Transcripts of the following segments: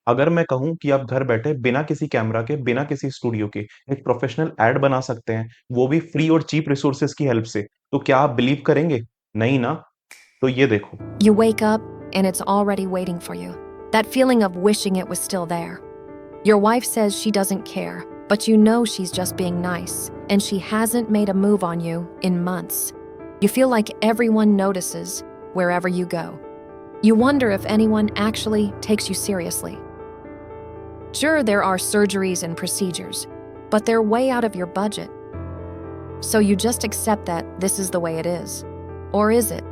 अगर मैं कहूँ कि आप घर बैठे बिना किसी कैमरा के, बिना किसी स्टूडियो के एक प्रोफेशनल ऐड बना सकते हैं, वो भी फ्री और चीप रिसोर्सेज़ की हेल्प से, तो क्या आप बिलीव करेंगे? नहीं ना? तो ये देखो। You wake up and it's already waiting for you. That feeling of wishing it was still there. Your wife says she doesn't care, but you know she's just being nice, and she hasn't made a move on you in months. You feel like everyone notices wherever you go. You wonder if anyone actually takes you seriously. Sure, there are surgeries and procedures, but they're way out of your budget. So you just accept that this is the way it is. Or is it?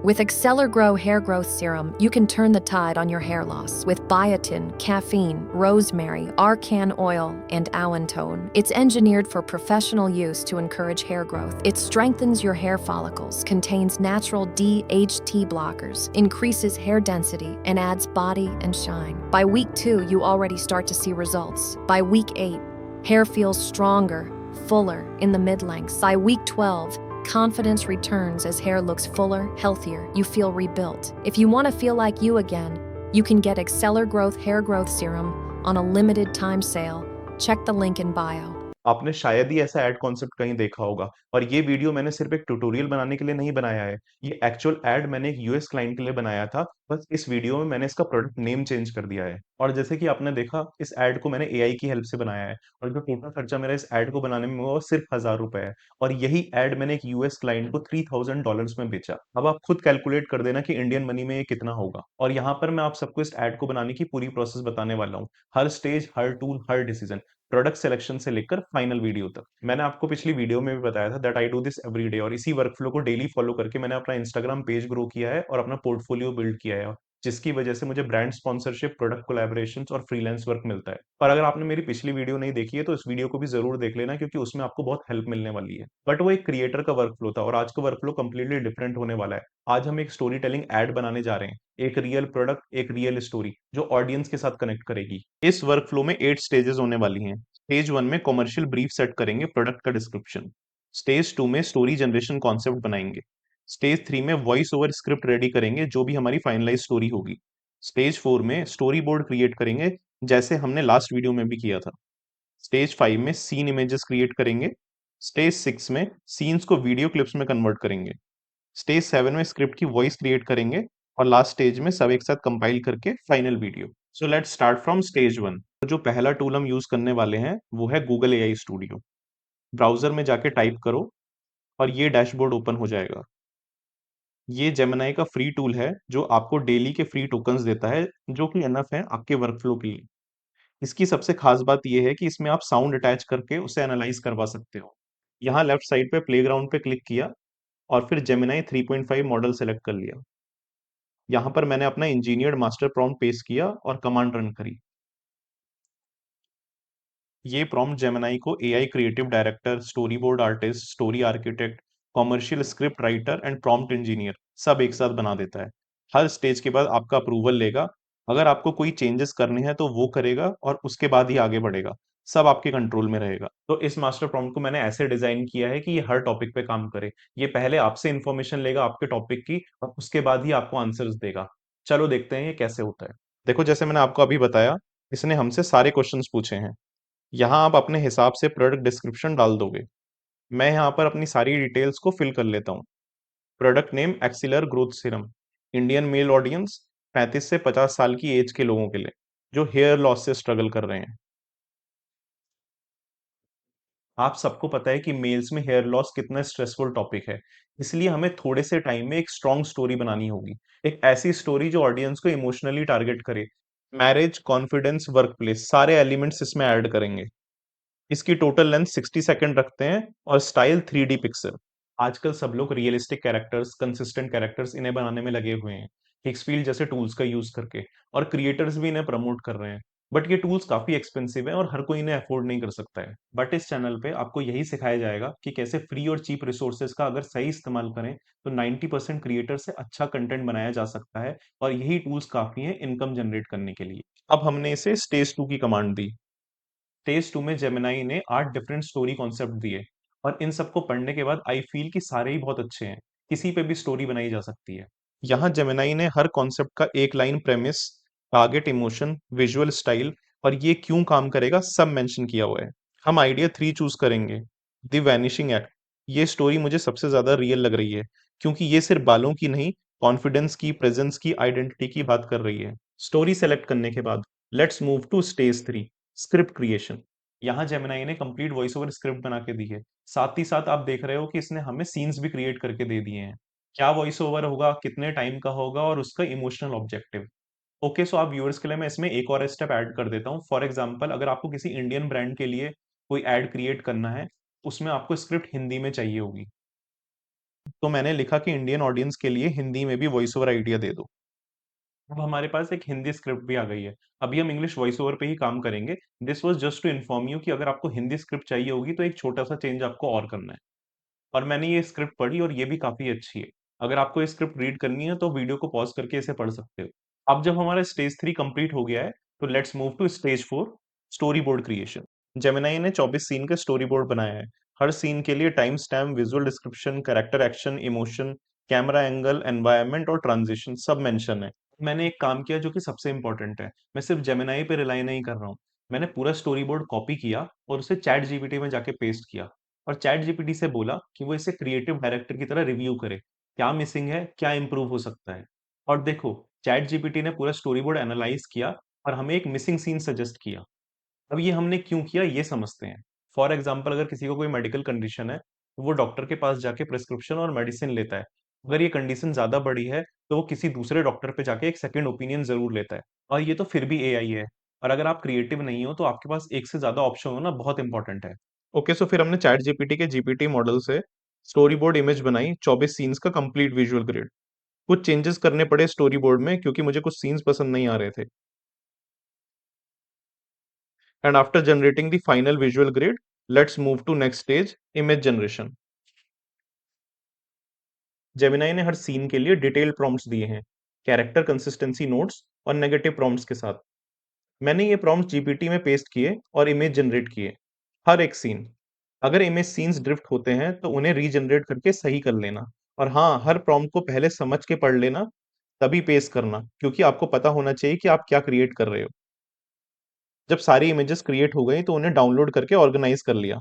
With Exceller Grow Hair Growth Serum, you can turn the tide on your hair loss with biotin, caffeine, rosemary, argan oil, and allantoin. It's engineered for professional use to encourage hair growth. It strengthens your hair follicles, contains natural DHT blockers, increases hair density, and adds body and shine. By week 2, you already start to see results. By week 8, hair feels stronger, fuller in the mid-lengths. By week 12, confidence returns as hair looks fuller, healthier. You feel rebuilt. If you want to feel like you again, you can get Exceller Growth Hair Growth Serum on a limited time sale. Check the link in bio. आपने शायद ही ऐसा add concept कहीं देखा होगा और ये video मैंने सिर्फ एक ट्यूटोरियल बनाने के लिए नहीं बनाया है। ये एक्चुअल ऐड मैंने एक यूएस क्लाइंट के लिए बनाया था। बस इस वीडियो में मैंने इसका प्रोडक्ट नेम चेंज कर दिया है और जैसे कि आपने देखा इस ऐड को मैंने एआई की हेल्प से बनाया है और जो टोटल खर्चा मेरा इस ऐड को बनाने में हुआ वो सिर्फ ₹1000 है और यही ऐड मैंने एक यूएस क्लाइंट को $3000 में बेचा। अब आप खुद कैलकुलेट कर देना कि इंडियन मनी में ये कितना होगा और यहाँ पर मैं आप सबको इस ऐड को बनाने की पूरी प्रोसेस बताने वाला हूँ। हर स्टेज, हर टूल, हर डिसीजन, प्रोडक्ट सिलेक्शन से लेकर फाइनल वीडियो तक। मैंने आपको पिछली वीडियो में भी बताया था that I do this every day और इसी वर्कफ्लो को डेली फॉलो करके मैंने अपना इंस्टाग्राम पेज ग्रो किया है और अपना पोर्टफोलियो बिल्ड किया है जिसकी वजह से मुझे ब्रांड स्पॉन्सरशिप, प्रोडक्ट कोलैबोरेशंस और फ्रीलांस वर्क मिलता है। और अगर आपने मेरी पिछली वीडियो नहीं देखी है तो इस वीडियो को भी जरूर देख लेना क्योंकि उसमें आपको बहुत हेल्प मिलने वाली है। बट वो एक क्रिएटर का वर्कफ्लो था और आज का वर्कफ्लो कंप्लीटली डिफरेंट होने वाला है। आज हम एक स्टोरी टेलिंग एड बनाने जा रहे हैं, एक रियल प्रोडक्ट, एक रियल स्टोरी जो ऑडियंस के साथ कनेक्ट करेगी। इस वर्कफ्लो में 8 स्टेजेस होने वाली हैं। स्टेज 1 में कॉमर्शियल ब्रीफ सेट करेंगे, प्रोडक्ट का डिस्क्रिप्शन। स्टेज 2 में स्टोरी जनरेशन कॉन्सेप्ट बनाएंगे। स्टेज 3 में वॉइस ओवर स्क्रिप्ट रेडी करेंगे जो भी हमारी फाइनलाइज स्टोरी होगी। स्टेज 4 में स्टोरी बोर्ड क्रिएट करेंगे जैसे हमने लास्ट वीडियो में भी किया था। स्टेज 5 में सीन इमेजेस क्रिएट करेंगे। स्टेज 6 में सीन्स को वीडियो क्लिप्स में कन्वर्ट करेंगे। स्टेज 7 में स्क्रिप्ट की वॉइस क्रिएट करेंगे और लास्ट स्टेज में सब एक साथ कंपाइल करके final video. So let's start from stage 1। तो जो पहला टूल हम यूज करने वाले हैं वो है गूगल एआई स्टूडियो। ब्राउजर में जाके टाइप करो और ये डैशबोर्ड ओपन हो जाएगा। ये जेमिनाई का फ्री टूल है जो आपको डेली के फ्री टोकन्स देता है जो कि इनफ है आपके वर्कफ्लो के लिए। इसकी सबसे खास बात ये है कि इसमें आप साउंड अटैच करके उसे एनालाइज करवा सकते हो। यहाँ लेफ्ट साइड पे प्लेग्राउंड पे क्लिक किया और फिर जेमिनाई 3.5 मॉडल सेलेक्ट कर लिया। यहाँ पर मैंने अपना इंजीनियर्ड मास्टर प्रॉम्प्ट पेस्ट किया और कमांड रन करी। ये प्रॉम्प्ट जेमिनाई को AI creative director, story board artist, story architect, commercial script writer and prompt engineer सब एक साथ बना देता है। हर स्टेज के बाद आपका अप्रूवल लेगा। अगर आपको कोई चेंजेस करने हैं तो वो करेगा और उसके बाद ही आगे बढ़ेगा। सब आपके कंट्रोल में रहेगा। तो इस मास्टर प्रॉम्प्ट को मैंने ऐसे डिजाइन किया है कि ये हर टॉपिक पे काम करे। ये पहले आपसे इंफॉर्मेशन लेगा आपके टॉपिक की और उसके बाद ही आपको आंसर्स देगा। चलो देखते हैं ये कैसे होता है। देखो जैसे मैंने आपको अभी बताया, इसने हमसे सारे क्वेश्चंस पूछे हैं। यहाँ आप अपने हिसाब से प्रोडक्ट डिस्क्रिप्शन डाल दोगे। मैं यहाँ पर अपनी सारी डिटेल्स को फिल कर लेता हूँ। Product name Exceler growth serum, Indian male audience 35 से 50 साल की एज के लोगों के लिए जो हेयर लॉस से स्ट्रगल कर रहे हैं। आप सबको पता है कि मेल्स में हेयर लॉस कितना स्ट्रेसफुल टॉपिक है, इसलिए हमें थोड़े से टाइम में एक स्ट्रॉन्ग स्टोरी बनानी होगी। एक ऐसी स्टोरी जो ऑडियंस को इमोशनली टारगेट करे। मैरिज, कॉन्फिडेंस, वर्क प्लेस सारे एलिमेंट्स इसमें ऐड करेंगे। इसकी टोटल लेंथ 60 सेकंड रखते हैं और स्टाइल 3D पिक्सल। आजकल सब लोग रियलिस्टिक कैरेक्टर्स, कंसिस्टेंट कैरेक्टर्स इन्हें बनाने में लगे हुए हैं, हिक्सफील्ड जैसे टूल्स का यूज करके, और क्रिएटर्स भी इन्हें प्रमोट कर रहे हैं। बट ये टूल्स काफी एक्सपेंसिव है और हर कोई इन्हें अफोर्ड नहीं कर सकता है। बट इस चैनल पे आपको यही सिखाया जाएगा कि कैसे फ्री और चीप रिसोर्सेज का अगर सही इस्तेमाल करें तो 90% क्रिएटर से अच्छा कंटेंट बनाया जा सकता है और यही टूल्स काफी हैं इनकम जनरेट करने के लिए। अब हमने इसे स्टेज 2 की कमांड दी। स्टेज 2 में जेमिनाई ने 8 डिफरेंट स्टोरी कॉन्सेप्ट दिए और इन सबको पढ़ने के बाद आई फील कि सारे ही बहुत अच्छे हैं, किसी पे भी स्टोरी बनाई जा सकती है। यहाँ जेमिनाई ने हर कॉन्सेप्ट का एक line premise, target emotion, visual style और ये क्यों काम करेगा सब मेंशन किया हुआ है। हम आइडिया 3 चूज करेंगे। The vanishing act. ये स्टोरी मुझे सबसे ज्यादा रियल लग रही है क्योंकि ये सिर्फ बालों की नहीं, कॉन्फिडेंस की, प्रेजेंस की, आइडेंटिटी की बात कर रही है। स्टोरी सेलेक्ट करने के बाद let's move to stage 3, script creation. यहाँ जेमिनाई ने कंप्लीट वॉइस ओवर स्क्रिप्ट बना के दी है। साथ ही साथ आप देख रहे हो कि इसने हमें सीन्स भी क्रिएट करके दे दिए हैं। क्या वॉइस ओवर होगा, कितने टाइम का होगा और उसका इमोशनल ऑब्जेक्टिव। ओके, सो आप व्यूअर्स के लिए मैं इसमें एक और स्टेप ऐड कर देता हूँ। फॉर एग्जांपल, अगर आपको किसी इंडियन ब्रांड के लिए कोई ऐड क्रिएट करना है, उसमें आपको स्क्रिप्ट हिंदी में चाहिए होगी। तो मैंने लिखा कि इंडियन ऑडियंस के लिए हिंदी में भी वॉइस ओवर आइडिया दे दो। अब हमारे पास एक हिंदी स्क्रिप्ट भी आ गई है। अभी हम इंग्लिश वॉइस ओवर पे ही काम करेंगे। This was just to inform you कि अगर आपको हिंदी स्क्रिप्ट चाहिए होगी तो एक छोटा सा चेंज आपको और करना है। और मैंने ये स्क्रिप्ट पढ़ी और ये भी काफ़ी अच्छी है। अगर आपको ये स्क्रिप्ट रीड करनी है तो वीडियो को पॉज़ करके इसे पढ़ सकते हो। अब जब हमारा स्टेज 3 कंप्लीट हो गया है, तो let's move to stage 4, storyboard creation. Gemini ने 24 सीन का स्टोरी बोर्ड बनाया है। हर सीन के लिए time stamp, visual description, character action, emotion, camera angle, environment और ट्रांजिशन सब मेंशन है। मैंने एक काम किया जो कि सबसे इंपॉर्टेंट है। मैं सिर्फ जेमिनी पे रिलाई नहीं कर रहा हूँ। मैंने पूरा स्टोरी बोर्ड कॉपी किया और उसे चैट जीपीटी में जाके पेस्ट किया। और चैट जीपीटी से बोला कि वो इसे क्रिएटिव डायरेक्टर की तरह रिव्यू करे। क्या मिसिंग है, क्या इंप्रूव हो सकता है। और देखो, चैट जीपीटी ने पूरा स्टोरी बोर्ड एनालाइज किया और हमें एक मिसिंग सीन सजेस्ट किया। अब ये हमने क्यों किया ये समझते हैं। फॉर एग्जाम्पल, अगर किसी को कोई मेडिकल कंडीशन है तो वो डॉक्टर के पास जाके प्रिस्क्रिप्शन और मेडिसिन लेता है। अगर ये कंडीशन ज्यादा बड़ी है तो वो किसी दूसरे डॉक्टर पे जाके एक सेकंड ओपिनियन जरूर लेता है। और ये तो फिर भी एआई है। और अगर आप क्रिएटिव नहीं हो तो आपके पास एक से ज्यादा ऑप्शन होना बहुत इंपॉर्टेंट है। ओके, सो फिर हमने चैट जीपीटी के जीपीटी मॉडल से स्टोरी बोर्ड इमेज बनाई, 24 सीन्स का कंप्लीट विजुअल ग्रिड। कुछ चेंजेस करने पड़े स्टोरी बोर्ड में क्योंकि मुझे कुछ सीन्स पसंद नहीं आ रहे थे। And after generating the final visual grid, let's move to next stage, image generation. Gemini ने हर सीन के लिए डिटेल प्रॉम्प्ट्स दिए हैं, कैरेक्टर कंसिस्टेंसी नोट्स और नेगेटिव प्रॉम्प्ट्स के साथ। मैंने ये प्रॉम्प्ट्स जीपीटी में पेस्ट किए और इमेज जनरेट किए। हर एक सीन, अगर इमेज सीन्स ड्रिफ्ट होते हैं तो उन्हें रीजनरेट करके सही कर लेना। और हाँ, हर प्रॉम्प्ट को पहले समझ के पढ़ लेना, तभी पेस्ट करना, क्योंकि आपको पता होना चाहिए कि आप क्या क्रिएट कर रहे हो। जब सारी इमेजेस क्रिएट हो गई तो उन्हें डाउनलोड करके ऑर्गेनाइज कर लिया।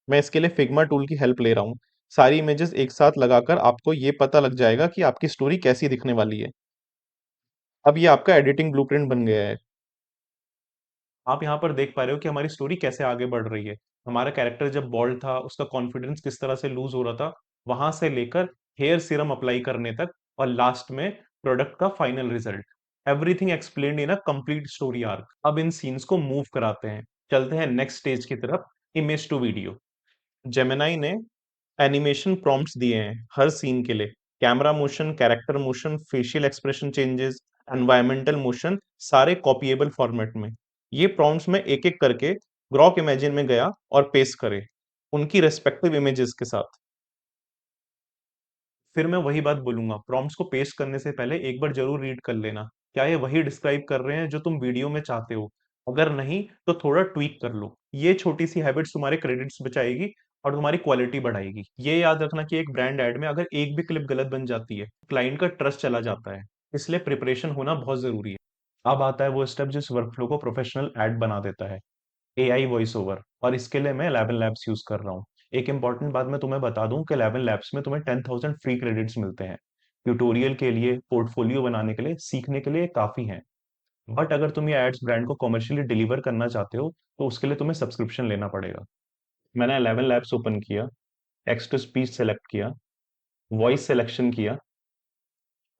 मैं इसके लिए फिग्मा टूल की हेल्प ले रहा हूँ। सारी इमेजेस एक साथ लगाकर आपको ये पता लग जाएगा कि आपकी स्टोरी कैसी दिखने वाली है। अब ये आपका एडिटिंग ब्लूप्रिंट बन गया है। आप यहाँ पर देख पा रहे हो कि हमारी स्टोरी कैसे आगे बढ़ रही है। हमारा कैरेक्टर जब बॉल्ड था, उसका कॉन्फिडेंस किस तरह से लूज हो रहा था, वहां से लेकर हेयर सीरम अप्लाई करने तक, और लास्ट में प्रोडक्ट का final result. Everything explained in a complete story arc. अब इन सीन्स को मूव कराते हैं। चलते हैं नेक्स्ट स्टेज की तरफ, इमेज टू वीडियो। जेमिनाई ने एनिमेशन प्रॉम्प्ट्स दिए हैं हर सीन के लिए। Camera motion, character motion, facial expression changes, environmental motion, सारे कॉपिएबल फॉर्मेट में। ये प्रॉम्प्ट्स में एक एक करके ग्रॉक इमेजिन में गया और पेस्ट करे, उनकी रेस्पेक्टिव इमेजेस के साथ। फिर मैं वही बात बोलूंगा, प्रॉम्प्ट्स को पेस्ट करने से पहले एक बार जरूर रीड कर लेना। क्या ये वही डिस्क्राइब कर रहे हैं जो तुम वीडियो में चाहते हो। अगर नहीं तो थोड़ा ट्वीक कर लो। ये छोटी सी हैबिट्स तुम्हारे क्रेडिट्स बचाएगी और तुम्हारी क्वालिटी बढ़ाएगी। ये याद रखना कि एक ब्रांड ऐड में अगर एक भी क्लिप गलत बन जाती है, क्लाइंट का ट्रस्ट चला जाता है। इसलिए प्रिपरेशन होना बहुत जरूरी है। अब आता है वो स्टेप जिस वर्कफ्लो को प्रोफेशनल ऐड बना देता है, एआई वॉइस ओवर। और इसके लिए मैं 11 लैब्स यूज कर रहा हूँ। एक इंपॉर्टेंट बात मैं तुम्हें बता दूं कि 11 लैब्स में तुम्हें 10,000 फ्री क्रेडिट्स मिलते हैं। ट्यूटोरियल के लिए, पोर्टफोलियो बनाने के लिए, सीखने के लिए काफी हैं। बट अगर तुम ये एड्स ब्रांड को कमर्शियली डिलीवर करना चाहते हो तो उसके लिए तुम्हें सब्सक्रिप्शन लेना पड़ेगा। मैंने 11 लैब्स ओपन किया, टेक्स्ट टू स्पीच सेलेक्ट किया, वॉइस सिलेक्शन किया,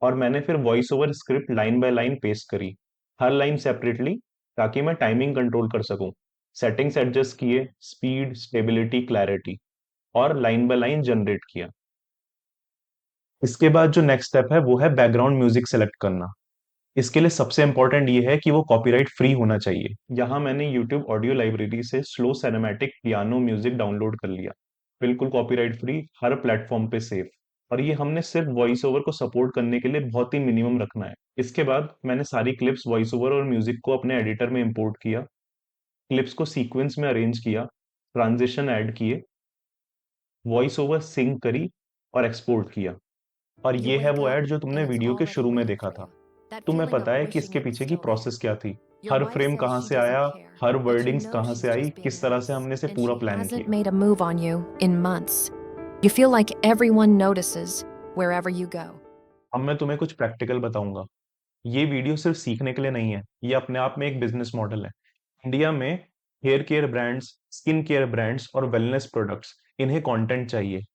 और मैंने फिर voice over script line by line paste करी, हर लाइन सेपरेटली, ताकि मैं टाइमिंग कंट्रोल कर सकूं। सेटिंग्स एडजस्ट किए, स्पीड, स्टेबिलिटी, क्लैरिटी, और लाइन बाय लाइन जनरेट किया। इसके बाद जो नेक्स्ट स्टेप है वो है बैकग्राउंड म्यूजिक सेलेक्ट करना। इसके लिए सबसे इंपॉर्टेंट ये है कि वो कॉपीराइट फ्री होना चाहिए। यहाँ मैंने यूट्यूब ऑडियो लाइब्रेरी से slow cinematic piano music download कर लिया। बिल्कुल कॉपीराइट फ्री, हर प्लेटफॉर्म पे सेफ। और ये हमने सिर्फ वॉइस ओवर को सपोर्ट करने के लिए बहुत ही मिनिमम रखना है। इसके बाद मैंने सारी क्लिप्स, वॉइस ओवर और म्यूजिक को अपने एडिटर में इंपोर्ट किया, क्लिप्स को सीक्वेंस में अरेंज किया, ट्रांजिशन ऐड किए, वॉइस ओवर सिंक करी और एक्सपोर्ट किया। और You ये है wake वो up ऐड जो and तुमने it's वीडियो के already शुरू में waiting देखा for था। you. That तुम्हें feeling पता of है कि wishing इसके it was पीछे की still there. प्रोसेस क्या थी, Your her wife frame says कहाँ she से doesn't आया, care, her but you wordings know कहाँ she's से आई, just being किस तरह से nice, हमने इसे and पूरा she प्लान hasn't किया। made a move on you in months. You feel like everyone notices wherever you go. अब मैं तुम्हें कुछ प्रैक्टिकल बताऊंगा। ये वीडियो सिर्फ सीखने के लिए नहीं है, ये अपने आप में एक बिजनेस मॉडल है। इंडिया में hair care brands, skin care brands और वेलनेस प्रोडक्ट्स, इन्हें कंटेंट चाहिए,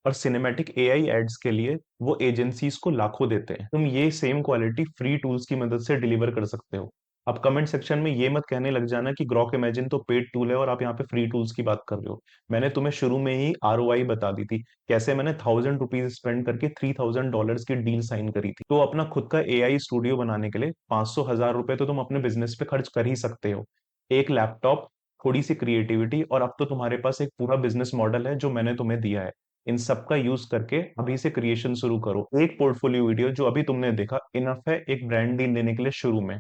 और सिनेमैटिक एआई एड्स के लिए वो एजेंसीज को लाखों देते हैं। तुम ये सेम क्वालिटी फ्री टूल्स की मदद से डिलीवर कर सकते हो। अब कमेंट सेक्शन में ये मत कहने लग जाना कि ग्रॉक इमेजिन तो पेड टूल है और आप यहाँ पे फ्री टूल्स की बात कर रहे हो। मैंने तुम्हें शुरू में ही आरओआई बता दी थी, कैसे मैंने ₹1000 स्पेंड करके $3000 की डील साइन करी थी। तो अपना खुद का एआई स्टूडियो बनाने के लिए 500 1000 रुपए तो तुम अपने बिजनेस पे खर्च कर ही सकते हो। एक लैपटॉप, थोड़ी सी क्रिएटिविटी, और अब तो तुम्हारे पास एक पूरा बिजनेस मॉडल है जो मैंने तुम्हें दिया है। इन सब का यूज करके अभी से क्रिएशन शुरू करो। एक पोर्टफोलियो वीडियो जो अभी तुमने देखा इनफ है एक ब्रांड डील लेने के लिए। शुरू में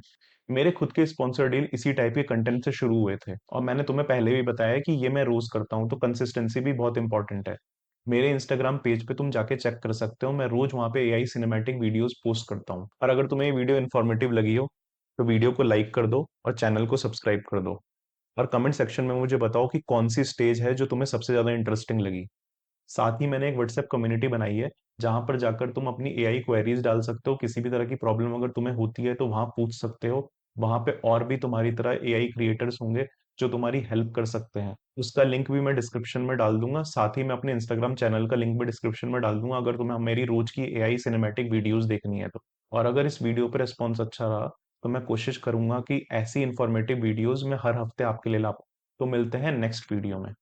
मेरे खुद के स्पॉन्सर डील इसी टाइप के कंटेंट से शुरू हुए थे, और मैंने तुम्हें पहले भी बताया कि ये मैं रोज करता हूँ, तो कंसिस्टेंसी भी बहुत इंपॉर्टेंट है। मेरे इंस्टाग्राम पेज पे तुम जाके चेक कर सकते हो, मैं रोज वहां पे एआई सिनेमैटिक वीडियोस पोस्ट करता हूँ। और अगर तुम्हें ये वीडियो इन्फॉर्मेटिव लगी हो तो वीडियो को लाइक कर दो और चैनल को सब्सक्राइब कर दो। और कमेंट सेक्शन में मुझे बताओ कि कौन सी स्टेज है जो तुम्हें सबसे ज्यादा इंटरेस्टिंग लगी। साथ ही मैंने एक व्हाट्सएप कम्युनिटी बनाई है, जहां पर जाकर तुम अपनी एआई क्वेरीज डाल सकते हो। किसी भी तरह की प्रॉब्लम अगर तुम्हें होती है तो वहां पूछ सकते हो। वहां पे और भी तुम्हारी तरह एआई क्रिएटर्स होंगे जो तुम्हारी हेल्प कर सकते हैं। उसका लिंक भी मैं डिस्क्रिप्शन में डाल दूंगा। साथ ही मैं अपने इंस्टाग्राम चैनल का लिंक भी डिस्क्रिप्शन में डाल दूंगा, अगर तुम्हें मेरी रोज की एआई सिनेमैटिक वीडियोस देखनी है तो। और अगर इस वीडियो पर रिस्पॉन्स अच्छा रहा तो मैं कोशिश करूंगा कि ऐसी इंफॉर्मेटिव वीडियोस मैं हर हफ्ते आपके लिए ला पाऊं। तो मिलते हैं नेक्स्ट वीडियो में।